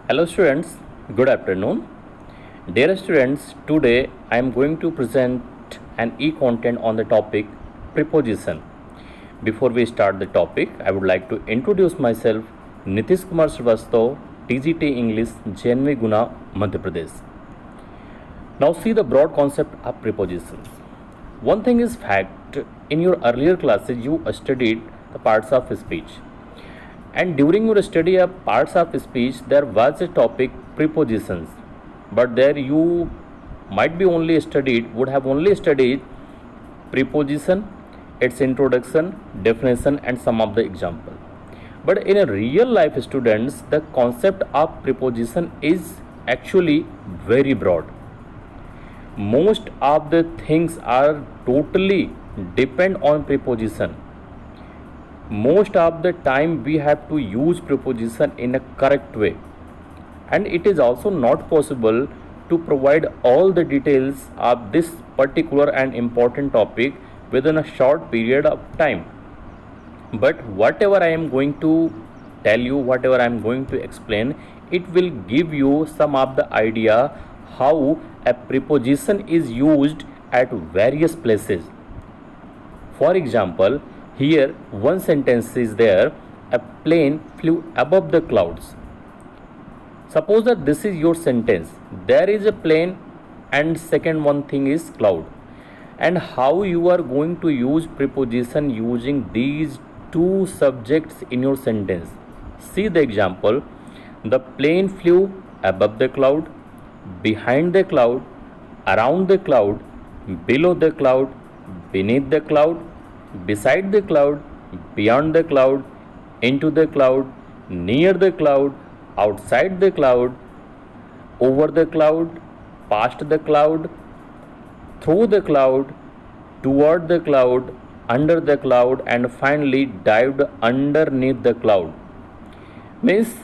Hello students, good afternoon. Dear students, today I am going to present an e-content on the topic preposition. Before we start the topic, I would like to introduce myself, Nitish Kumar Srivastav, TGT English, JNV Guna, Madhya Pradesh. Now see the broad concept of prepositions. One thing is fact, in your earlier classes you studied the parts of speech. And during your study of parts of speech, there was a topic prepositions. But there you would have only studied preposition, its introduction, definition, and some of the example. But in a real life students, the concept of preposition is actually very broad. Most of the things are totally depend on preposition. Most of the time we have to use preposition in a correct way, and it is also not possible to provide all the details of this particular and important topic within a short period of time. But whatever I am going to tell you, whatever I am going to explain, it will give you some of the idea how a preposition is used at various places. For example, here one sentence is there, a plane flew above the clouds. Suppose that this is your sentence, there is a plane and second one thing is cloud. And how you are going to use preposition using these two subjects in your sentence. See the example, the plane flew above the cloud, behind the cloud, around the cloud, below the cloud, beneath the cloud, beside the cloud, beyond the cloud, into the cloud, near the cloud, outside the cloud, over the cloud, past the cloud, through the cloud, toward the cloud, under the cloud, and finally dived underneath the cloud. Means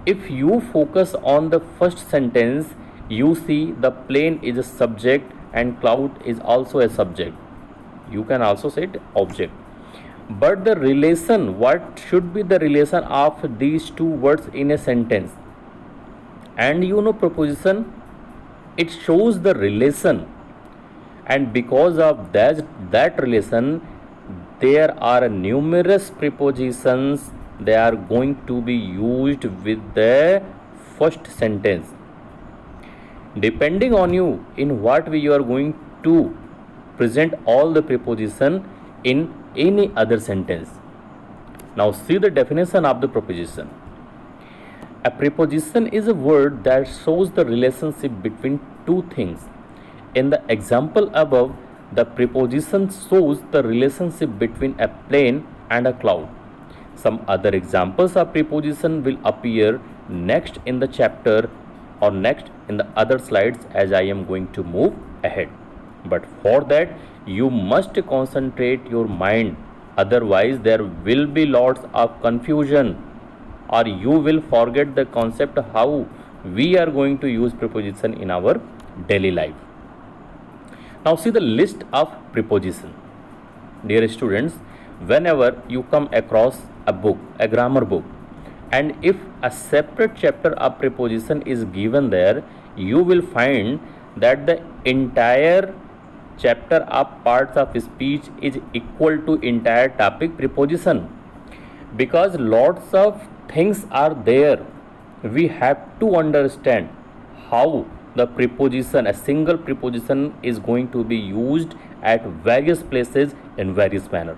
if you focus on the first sentence, you see the plane is a subject and cloud is also a subject. You can also say it object. But the relation, what should be the relation of these two words in a sentence? And preposition, it shows the relation, and because of that relation, there are numerous prepositions, they are going to be used with the first sentence. Depending on you in what way you are going to present all the preposition in any other sentence. Now see the definition of the preposition. A preposition is a word that shows the relationship between two things. In the example above, the preposition shows the relationship between a plane and a cloud. Some other examples of preposition will appear next in the chapter or next in the other slides as I am going to move ahead. But for that you must concentrate your mind, otherwise there will be lots of confusion, or you will forget the concept how we are going to use preposition in our daily life. Now see the list of preposition. Dear students, whenever you come across a book, a grammar book, and if a separate chapter of preposition is given there, you will find that the entire chapter of parts of speech is equal to entire topic preposition, because lots of things are there. We have to understand how the preposition, a single preposition, is going to be used at various places in various manner.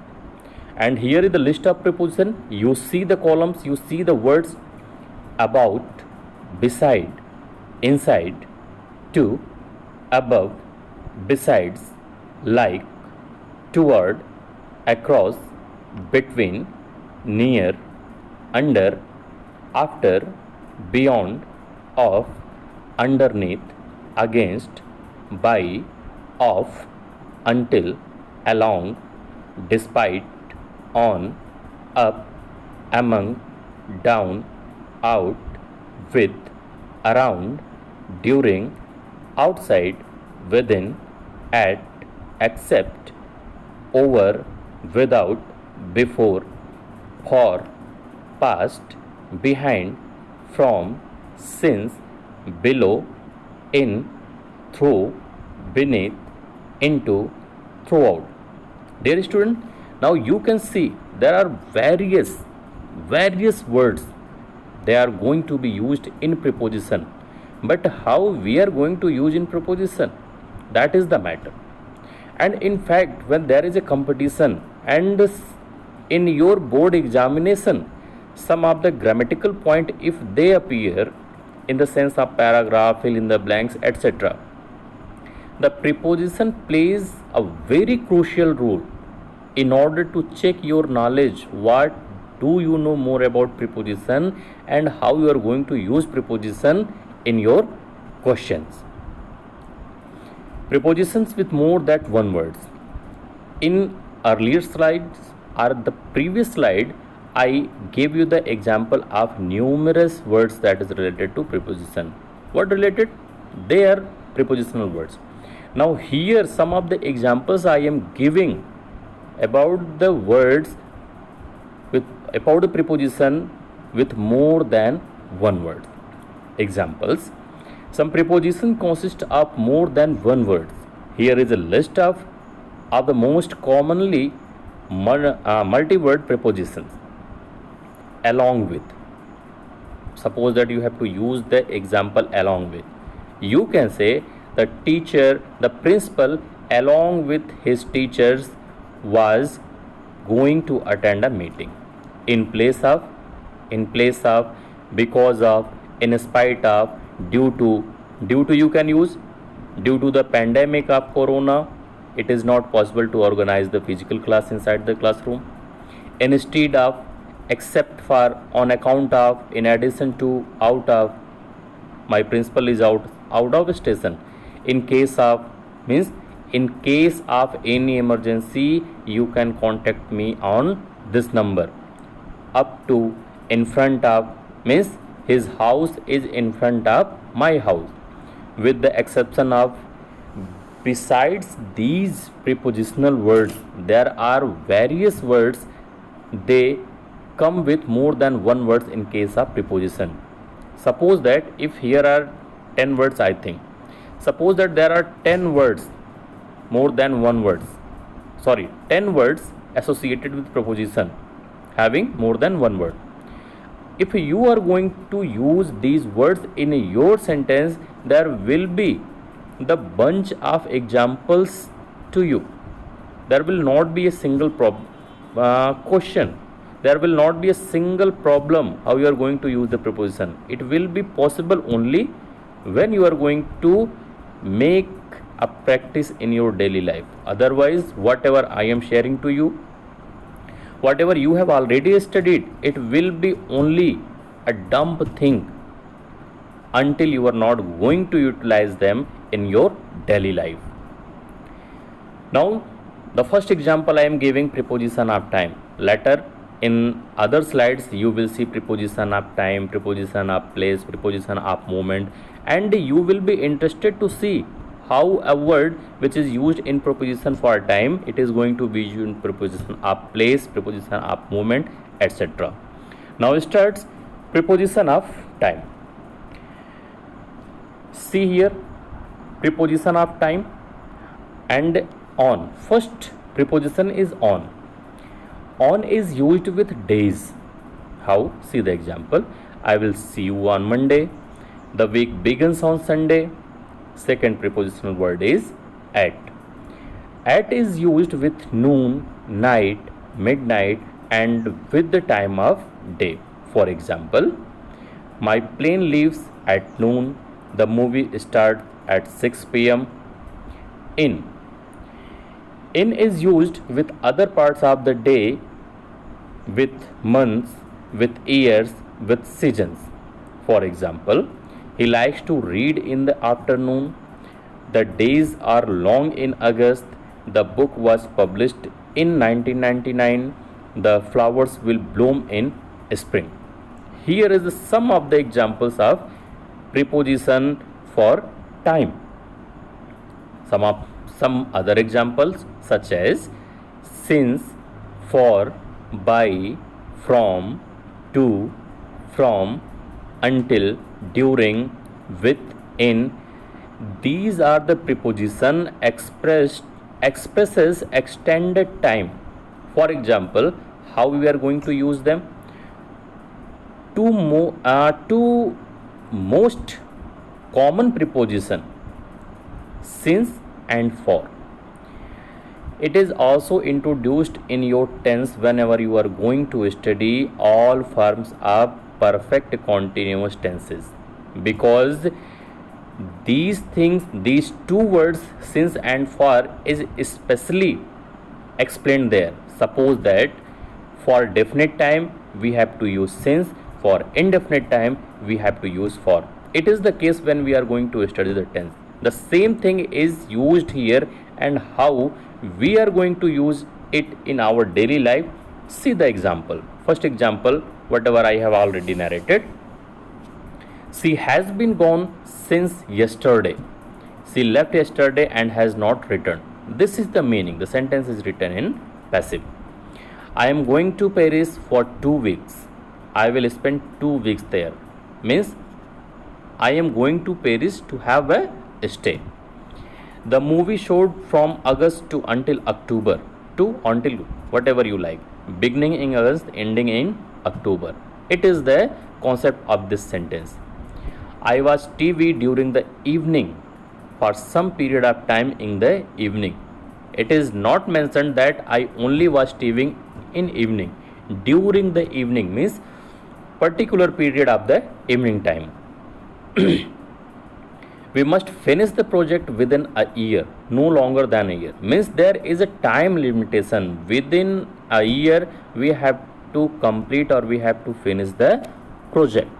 And here is the list of preposition. You see the columns, you see the words about, beside, inside, to, above, besides, like, toward, across, between, near, under, after, beyond, of, underneath, against, by, of, until, along, despite, on, up, among, down, out, with, around, during, outside, within, at, except, over, without, before, for, past, behind, from, since, below, in, through, beneath, into, throughout. Dear student, now you can see there are various words they are going to be used in preposition, but how we are going to use in preposition, that is the matter. And in fact, when there is a competition and in your board examination, some of the grammatical point, if they appear in the sense of paragraph, fill in the blanks, etc., the preposition plays a very crucial role in order to check your knowledge. What do you know more about preposition and how you are going to use preposition in your questions. Prepositions with more than one words. In earlier slides or the previous slide, I gave you the example of numerous words that is related to preposition. What related? They are prepositional words. Now here some of the examples I am giving about the words about the preposition with more than one word. Examples: some preposition consist of more than one word. Here is a list of the most commonly multi-word prepositions. Along with. Suppose that you have to use the example along with. You can say the teacher, the principal, along with his teachers, was going to attend a meeting. In place of, because of, in spite of, due to you can use. Due to the pandemic of corona, it is not possible to organize the physical class inside the classroom. Instead of, except for, on account of, in addition to, out of, my principal is out of station. In case of means in case of any emergency, you can contact me on this number. Up to, in front of means his house is in front of my house. With the exception of. Besides these prepositional words, there are various words they come with more than one word in case of preposition. Suppose that if here are 10 words, I think. Suppose that there are 10 words, more than one words. 10 words associated with preposition having more than one word. If you are going to use these words in your sentence, there will be the bunch of examples to you. There will not be a single question. There will not be a single problem how you are going to use the preposition. It will be possible only when you are going to make a practice in your daily life. Otherwise, whatever I am sharing to you, whatever you have already studied, it will be only a dumb thing until you are not going to utilize them in your daily life. Now, the first example I am giving preposition of time. Later in other slides you will see preposition of time, preposition of place, preposition of moment, and you will be interested to see how a word which is used in preposition for time, it is going to be used in preposition of place, preposition of moment, etc. Now starts preposition of time. See here, preposition of time and on. First preposition is on. On is used with days. How? See the example. I will see you on Monday. The week begins on Sunday. Second prepositional word is at. At is used with noon, night, midnight, and with the time of day. For example, my plane leaves at noon. The movie starts at 6 p.m. In. In is used with other parts of the day, with months, with years, with seasons. For example, he likes to read in the afternoon. The days are long in August. The book was published in 1999. The flowers will bloom in spring. Here is some of the examples of preposition for time. Some other examples such as since, for, by, from, to, from, until, during, with, in. These are the preposition expresses extended time. For example, how we are going to use them? Two most common preposition, since and for. It is also introduced in your tense whenever you are going to study all forms of perfect continuous tenses, because these two words, since and for, is especially explained there. Suppose that for definite time we have to use since, for indefinite time we have to use for. It is the case when we are going to study the tense. The same thing is used here, and how we are going to use it in our daily life. See the example. First example, whatever I have already narrated. She has been gone since yesterday. She left yesterday and has not returned. This is the meaning. The sentence is written in passive. I am going to Paris for 2 weeks. I will spend 2 weeks there. Means I am going to Paris to have a stay. The movie showed from August to until October, to until whatever you like, beginning in August, ending in October. It is the concept of this sentence. I watched TV during the evening for some period of time in the evening. It is not mentioned that I only watch TV in evening. During the evening means particular period of the evening time. We must finish the project within a year, no longer than a year. Means there is a time limitation. Within a year we have to complete or we have to finish the project.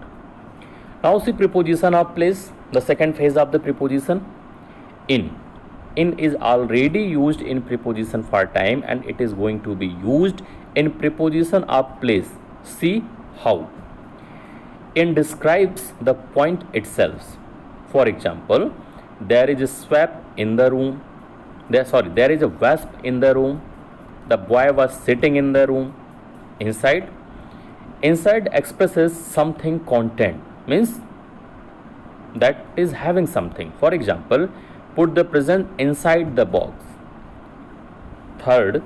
Now see preposition of place, the second phase of the preposition, in. In is already used in preposition for time, and it is going to be used in preposition of place. See how. In describes the point itself. For example, there is a swap in the room. There is a wasp in the room. The boy was sitting in the room. Inside. Inside expresses something content. Means that is having something. For example, put the present inside the box. Third,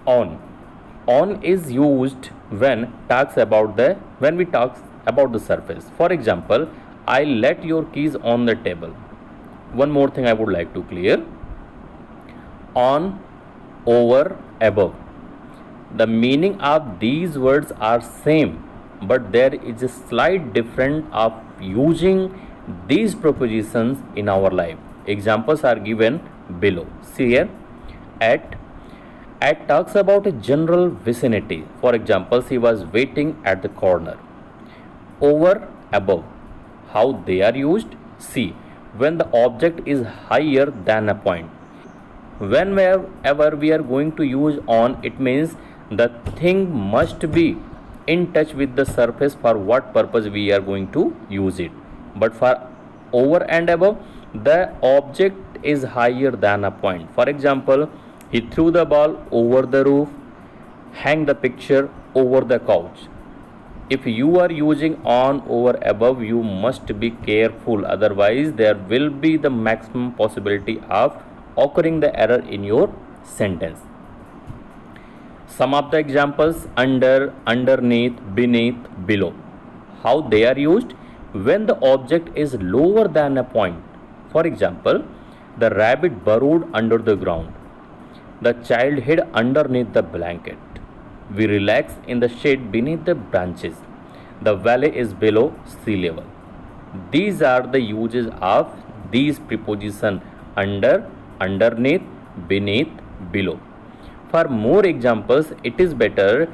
on. On is used when we talk about the surface. For example, I let your keys on the table. One more thing I would like to clear. On, over, above. The meaning of these words are same, but there is a slight difference of using these prepositions in our life. Examples are given below. See here. At talks about a general vicinity. For example, she was waiting at the corner. Over, above. How they are used? See, when the object is higher than a point. Whenever we are going to use on, it means the thing must be in touch with the surface for what purpose we are going to use it. But for over and above, the object is higher than a point. For example, he threw the ball over the roof, hang the picture over the couch. If you are using on, over, above, you must be careful, otherwise there will be the maximum possibility of occurring the error in your sentence. Some of the examples: under, underneath, beneath, below. How they are used? When the object is lower than a point. For example, the rabbit burrowed under the ground. The child hid underneath the blanket. We relax in the shade beneath the branches. The valley is below sea level. These are the uses of these prepositions: under, underneath, beneath, below. For more examples, it is better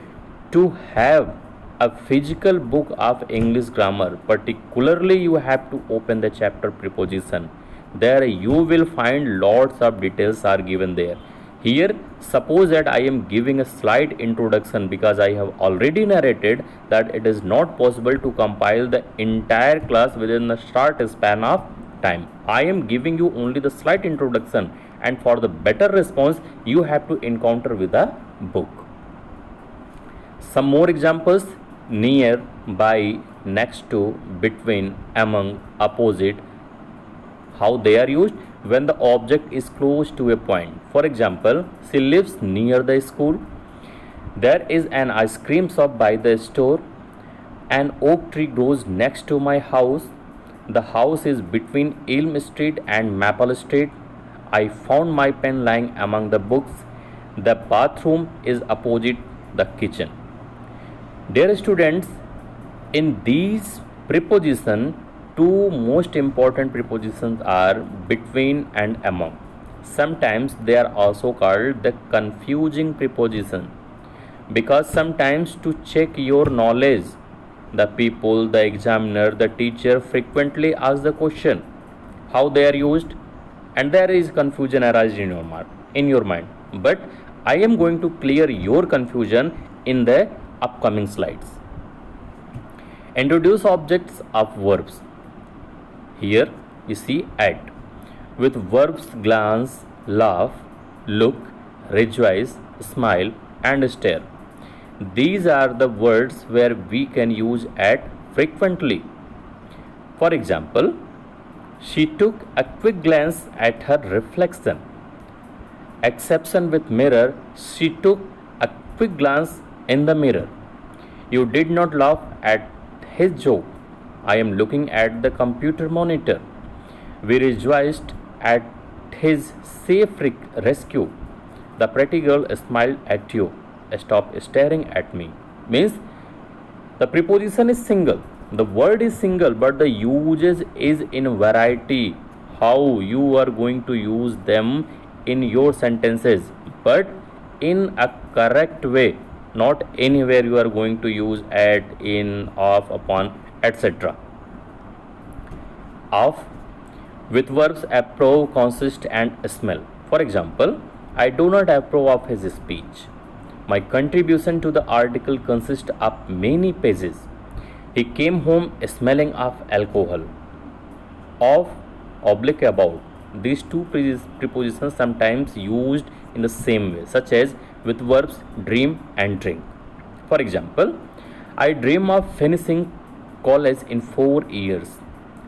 to have a physical book of English grammar. Particularly, you have to open the chapter preposition. There you will find lots of details are given there. Here, suppose that I am giving a slight introduction, because I have already narrated that it is not possible to compile the entire class within a short span of time. I am giving you only the slight introduction, and for the better response, you have to encounter with a book. Some more examples: near, by, next to, between, among, opposite. How they are used? When the object is close to a point. For example, she lives near the school. There is an ice cream shop by the store. An oak tree grows next to my house. The house is between Elm Street and Maple Street. I found my pen lying among the books. The bathroom is opposite the kitchen. Dear students, in these prepositions, two most important prepositions are between and among. Sometimes they are also called the confusing preposition, because sometimes to check your knowledge, the people, the examiner, the teacher frequently ask the question how they are used, and there is confusion arise in your mind. But I am going to clear your confusion in the upcoming slides. Introduce objects of verbs. Here you see at. With verbs glance, laugh, look, rejoice, smile and stare. These are the words where we can use at frequently. For example, she took a quick glance at her reflection. Exception with mirror, she took a quick glance in the mirror. You did not laugh at his joke. I am looking at the computer monitor. We rejoiced at his safe rescue. The pretty girl smiled at you. Stop staring at me. Means the preposition is single. The word is single, but the usage is in variety. How you are going to use them in your sentences, but in a correct way. Not anywhere you are going to use at, in, of, upon, etc. Of. With verbs approve, consist and smell. For example, I do not approve of his speech. My contribution to the article consists of many pages. He came home smelling of alcohol. Of, oblique, about. These two prepositions sometimes used in the same way, such as with verbs dream and drink. For example, I dream of finishing college in 4 years.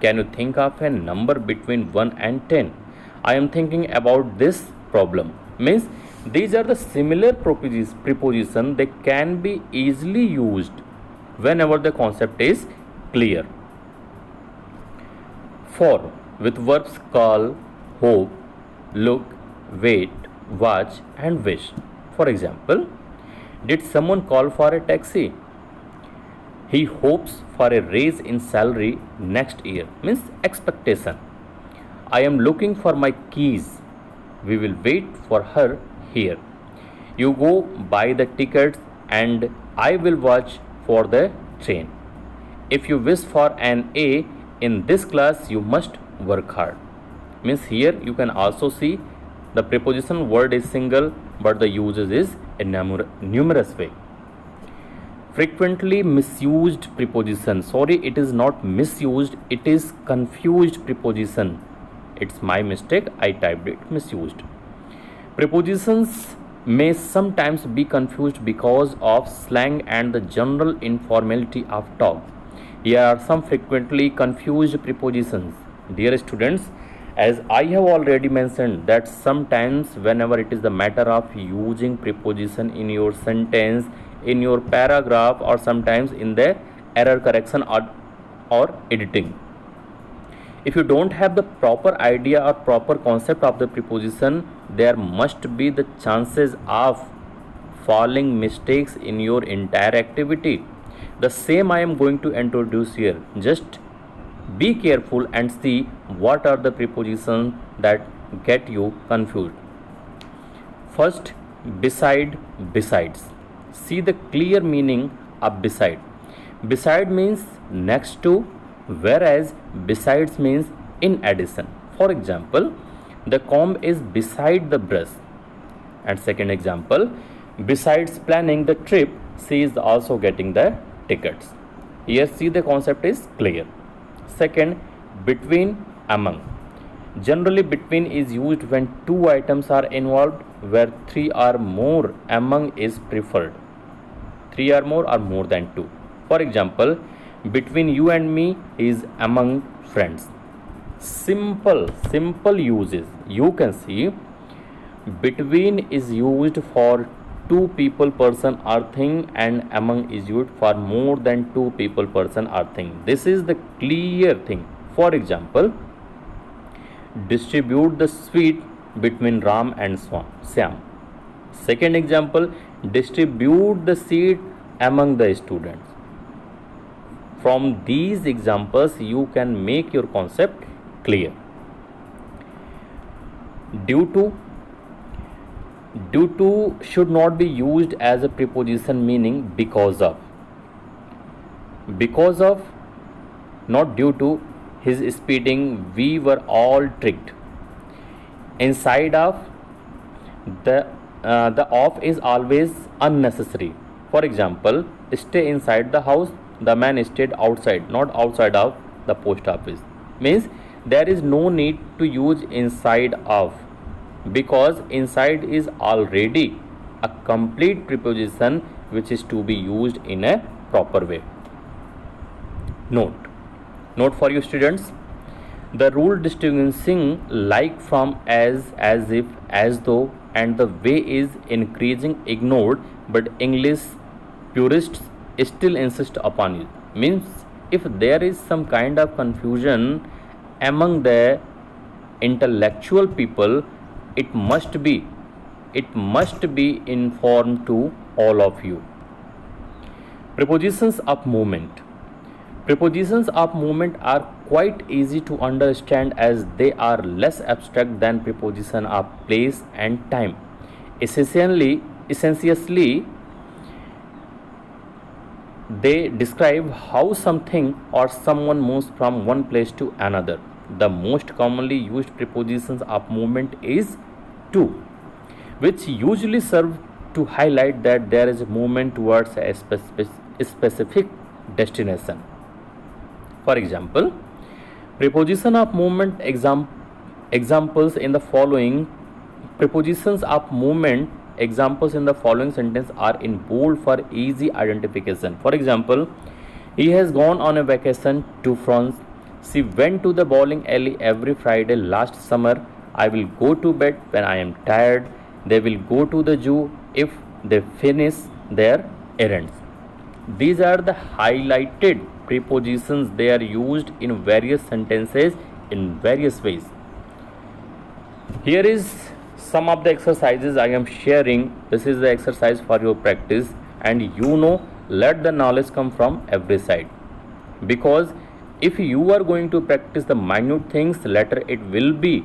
Can you think of a number between 1 and 10? I am about this problem. Means these are the similar prepositions. They can be easily used whenever the concept is clear. 4. With verbs call, hope, look, wait, watch and wish. For example, did someone call for a taxi? He hopes for a raise in salary next year. Means expectation. I am looking for my keys. We will wait for her here. You go buy the tickets and I will watch for the train. If you wish for an A in this class, you must work hard. Means here you can also see the preposition word is single, but the usage is in numerous way. Frequently misused preposition. Sorry, it is not misused, it is confused preposition. It's my mistake, I typed it misused. Prepositions may sometimes be confused because of slang and the general informality of talk. Here are some frequently confused prepositions. Dear students, as I have already mentioned that sometimes whenever it is the matter of using preposition in your sentence, in your paragraph, or sometimes in the error correction or editing, if you don't have the proper idea or proper concept of the preposition, there must be the chances of falling mistakes in your entire activity. The same I am going to introduce here. Just be careful and see what are the prepositions that get you confused. First, beside, besides. See the clear meaning of beside. Beside means next to, whereas besides means in addition. For example, the comb is beside the brush. And second example, besides planning the trip, she is also getting the tickets. Here see the concept is clear. Second, between, among. Generally between is used when two items are involved, where three or more, among is preferred. Three or more than two. For example, between you and me is among friends. Simple uses. You can see between is used for two people, person or thing, and among is used for more than two people, person or thing. This is the clear thing. For example, distribute the sweet between Ram and Syam. Second example, distribute the seat among the students. From these examples, you can make your concept clear. Due to should not be used as a preposition meaning because of. Because of, not due to his speeding, we were all tricked. Inside of, the of is always unnecessary. For example, stay inside the house, the man stayed outside, not outside of the post office. Means there is no need to use inside of, because inside is already a complete preposition which is to be used in a proper way. Note for you students, the rule distinguishing like from, as if, as though, and the way is increasing ignored, but English purists still insist upon it. Means if there is some kind of confusion among the intellectual people, it must be informed to all of you. Prepositions of movement. Prepositions of movement are quite easy to understand as they are less abstract than preposition of place and time. Essentially, they describe how something or someone moves from one place to another. The most commonly used prepositions of movement is to, which usually serve to highlight that there is a movement towards a specific destination. For example, preposition of movement examples in the following sentence are in bold for easy identification. For example, he has gone on a vacation to France. She went to the bowling alley every Friday last summer. I will go to bed when I am tired. They will go to the zoo if they finish their errands. These are the highlighted prepositions. They are used in various sentences in various ways. Here is some of the exercises I am sharing. This is the exercise for your practice, and let the knowledge come from every side, because if you are going to practice the minute things, later it will be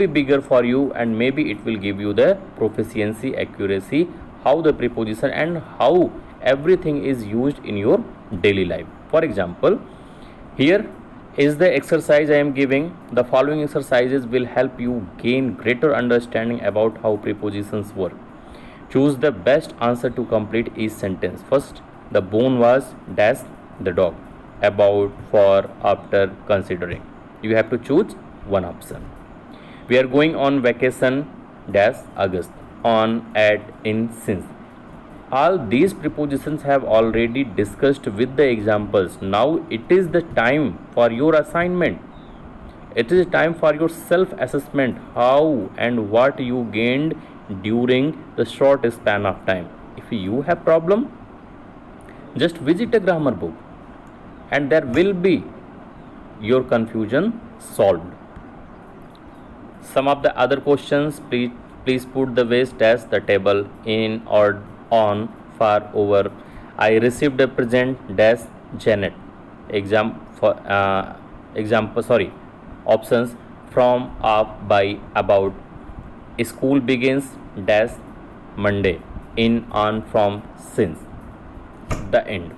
bigger for you, and maybe it will give you the proficiency, accuracy, how the preposition and how everything is used in your daily life. For example, here is the exercise I am giving. The following exercises will help you gain greater understanding about how prepositions work. Choose the best answer to complete each sentence. First, the bone was dash the dog. About, for, after, considering. You have to choose one option. We are going on vacation dash August, on, at, in, since. All these prepositions have already discussed with the examples. Now it is the time for your assignment. It is time for your self-assessment, how and what you gained during the short span of time. If you have problem, just visit a grammar book and there will be your confusion solved. Some of the other questions, please put the waste dash the table, in or on, far, over. I received a present dash Janet. Options: from, of, by, about. School begins dash Monday, in, on, from, since. The end.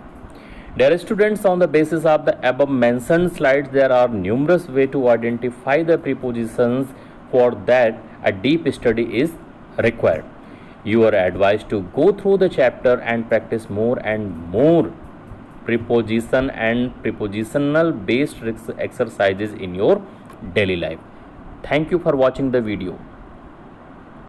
Dear students, on the basis of the above mentioned slides, there are numerous ways to identify the prepositions. For that, a deep study is required. You are advised to go through the chapter and practice more and more preposition and prepositional based exercises in your daily life. Thank you for watching the video.